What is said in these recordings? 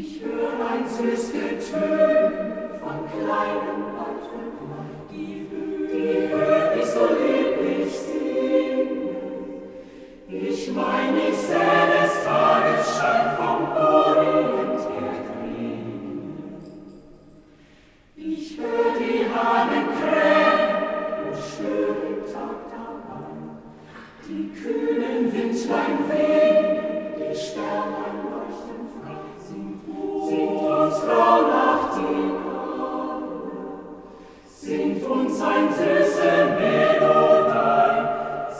Ich höre ein süß Getön von kleinen Waldvögeln, die hör ich so lieblich singen. Ich mein, ich säh des Tages Schein vom Orient her klingen. Ich hör die Hahnen krähen und schwör den Tag dabei. Die kühnen Windlein wehen, die Sternlein leuchten frei. Singt uns Frau Nachtigall, singt uns ein süße Melodei,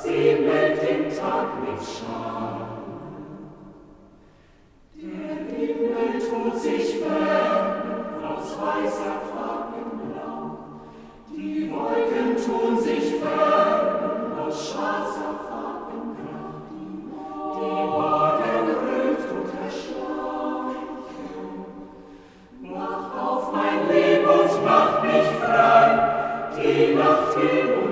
sie meldet den Tag mit Scham. Der Himmel tut sich fern aus weißer Farbenblau, die Wolken tun sich fern aus schwarzer Farbengrau, die Morgenröt und erschleicht. Mach auf mein Leben und mach mich frei, die Nacht will